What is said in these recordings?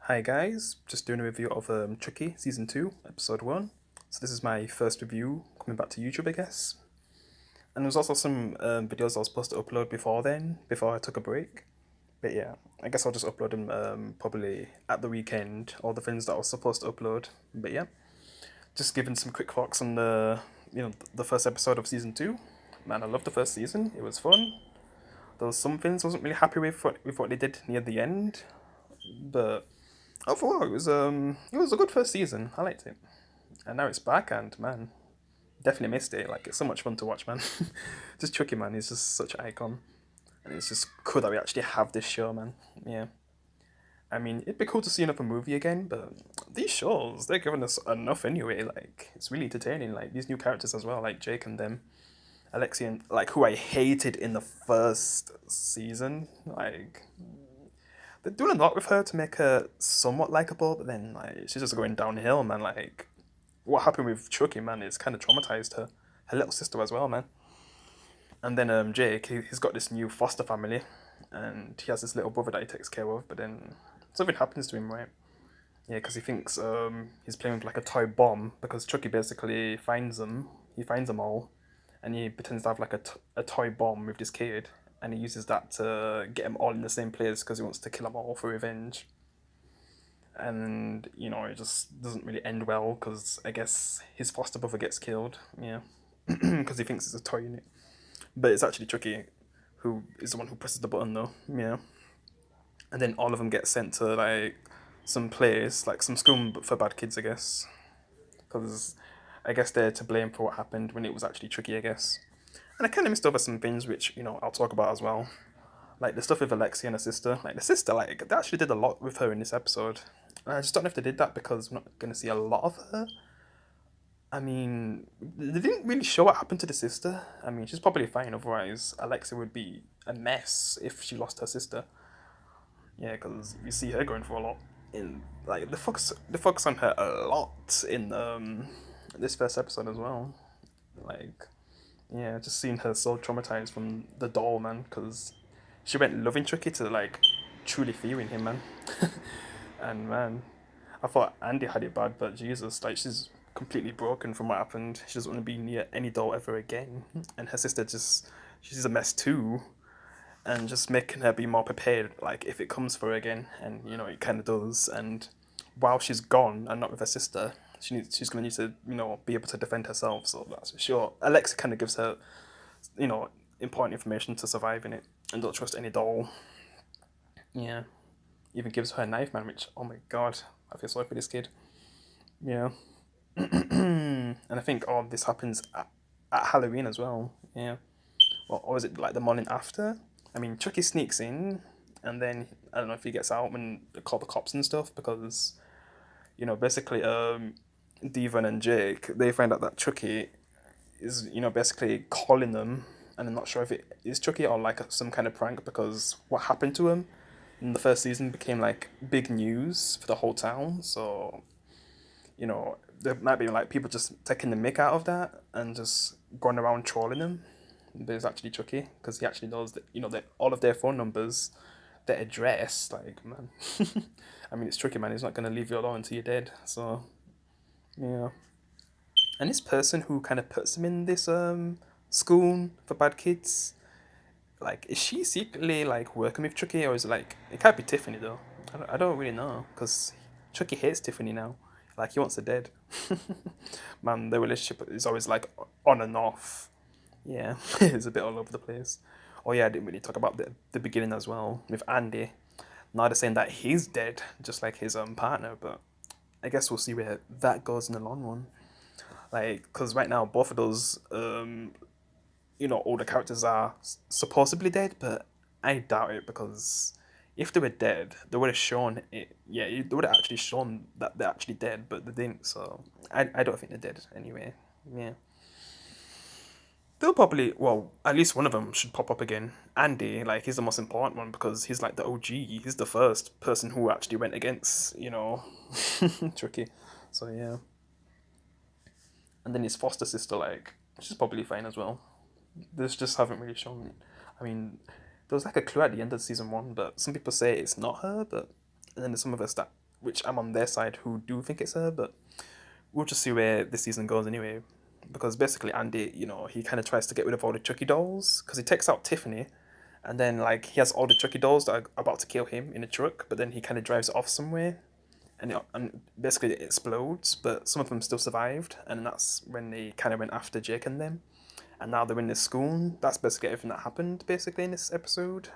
Hi guys, just doing a review of Chucky Season 2, Episode 1. So this is my first review coming back to YouTube, I guess. And there's also some videos I was supposed to upload before then, before I took a break. But yeah, I guess I'll just upload them probably at the weekend, all the things that I was supposed to upload. But yeah, just giving some quick thoughts on the first episode of Season 2. Man, I loved the first season, it was fun. There was some things I wasn't really happy with what they did near the end, but overall, it was a good first season. I liked it, and now it's back, and man, definitely missed it. Like it's so much fun to watch, man. Just Chucky, man, he's just such an icon, and it's just cool that we actually have this show, man. Yeah, I mean, it'd be cool to see another movie again, but these shows they're giving us enough anyway. Like it's really entertaining. Like these new characters as well, like Jake and them, Alexi and like who I hated in the first season. Like they're doing a lot with her to make her somewhat likable, but then like she's just going downhill, man. Like what happened with Chucky, man, it's kind of traumatized her, her little sister as well, man. And then Jake, he's got this new foster family, and he has this little brother that he takes care of. But then something happens to him, right? Yeah, because he thinks he's playing with like a toy bomb because Chucky basically finds them. He finds them all, and he pretends to have like a toy bomb with this kid, and he uses that to get them all in the same place because he wants to kill them all for revenge. And it just doesn't really end well because I guess his foster brother gets killed. Yeah, because he thinks it's a toy unit, but it's actually Chucky, who is the one who presses the button though. Yeah, and then all of them get sent to like some place, like some school for bad kids, I guess, because I guess they're to blame for what happened when it was actually Chucky, I guess. And I kind of missed over some things which I'll talk about as well, like the stuff with Alexia and her sister. Like the sister, like they actually did a lot with her in this episode. And I just don't know if they did that because we're not gonna see a lot of her. I mean, they didn't really show what happened to the sister. I mean, she's probably fine. Otherwise, Alexia would be a mess if she lost her sister. Yeah, because you see her going for a lot. In like the focus on her a lot in this first episode as well. Like, yeah, just seeing her so traumatized from the doll, man, because she went loving Chucky to like truly fearing him, man. And man, I thought Andy had it bad, but Jesus, like she's completely broken from what happened. She doesn't want to be near any doll ever again. And her sister she's a mess too. And just making her be more prepared, like if it comes for her again, and it kind of does. And while she's gone and not with her sister, she's gonna need to be able to defend herself. So that's for sure. Alexa kind of gives her you know important information to survive in it, and don't trust any doll. Yeah, even gives her a knife, man. Which, oh my god, I feel sorry for this kid. Yeah. And I think all this happens at Halloween as well. Yeah. Well, or is it like the morning after? I mean, Chucky sneaks in, and then I don't know if he gets out when they call the cops and stuff because basically Devon and Jake, they find out that Chucky is basically calling them, and I'm not sure if it is Chucky or like some kind of prank because what happened to him in the first season became like big news for the whole town. So there might be like people just taking the mick out of that and just going around trolling him. But it's actually Chucky because he actually knows that that all of their phone numbers, their address. Like man, I mean it's Chucky, man. He's not gonna leave you alone until you're dead. So yeah, and this person who kind of puts him in this school for bad kids, like is she secretly like working with Chucky, or is it like it can't be Tiffany though? I don't really know because Chucky hates Tiffany now. Like he wants her dead. Man, their relationship is always like on and off. Yeah, it's a bit all over the place. Oh yeah, I didn't really talk about the beginning as well with Andy. Now they're saying that he's dead, just like his partner, but I guess we'll see where that goes in the long run. Like, because right now both of those older characters are supposedly dead, but I doubt it because if they were dead, they would have shown it. Yeah, they would have actually shown that they're actually dead, but they didn't. So I don't think they're dead anyway. Yeah. They'll probably, well, at least one of them should pop up again. Andy, like, he's the most important one because he's like the OG. He's the first person who actually went against, Chucky. So, yeah. And then his foster sister, like, she's probably fine as well. This just haven't really shown. I mean, there was like a clue at the end of season one, but some people say it's not her, but and then there's some of us that which I'm on their side, who do think it's her, but we'll just see where this season goes anyway. Because basically Andy, he kind of tries to get rid of all the Chucky dolls because he takes out Tiffany, and then like he has all the Chucky dolls that are about to kill him in a truck, but then he kind of drives it off somewhere, and basically it explodes. But some of them still survived, and that's when they kind of went after Jake and them, and now they're in this school. That's basically everything that happened basically in this episode.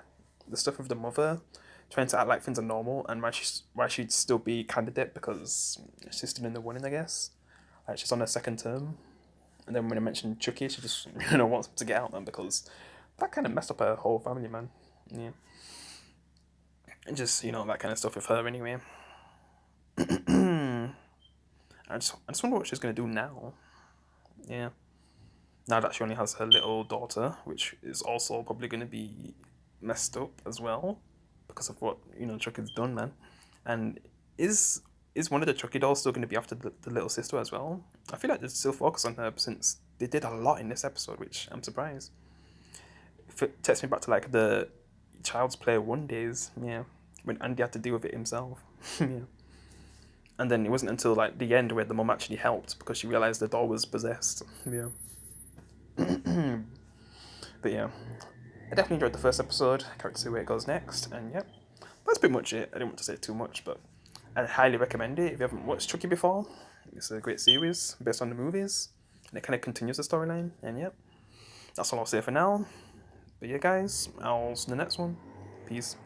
The stuff with the mother trying to act like things are normal, and why she'd still be candidate because she's still in the running, I guess. Like she's on her second term. And then when I mentioned Chucky, she just wants to get out, man, because that kind of messed up her whole family, man. Yeah. And just that kind of stuff with her anyway. I just wonder what she's gonna do now. Yeah. Now that she only has her little daughter, which is also probably gonna be messed up as well because of what Chucky's done, man. And is one of the Chucky dolls still going to be after the little sister as well? I feel like they still focus on her since they did a lot in this episode, which I'm surprised. If it takes me back to like the Child's Play 1 days, yeah, when Andy had to deal with it himself, yeah. And then it wasn't until like the end where the mum actually helped because she realized the doll was possessed, yeah. But yeah, I definitely enjoyed the first episode. I can't wait to see where it goes next, and yeah, that's pretty much it. I didn't want to say too much, but I highly recommend it if you haven't watched Chucky before. It's a great series based on the movies, and it kind of continues the storyline. And yeah, that's all I'll say for now. But yeah, guys, I'll see you in the next one. Peace.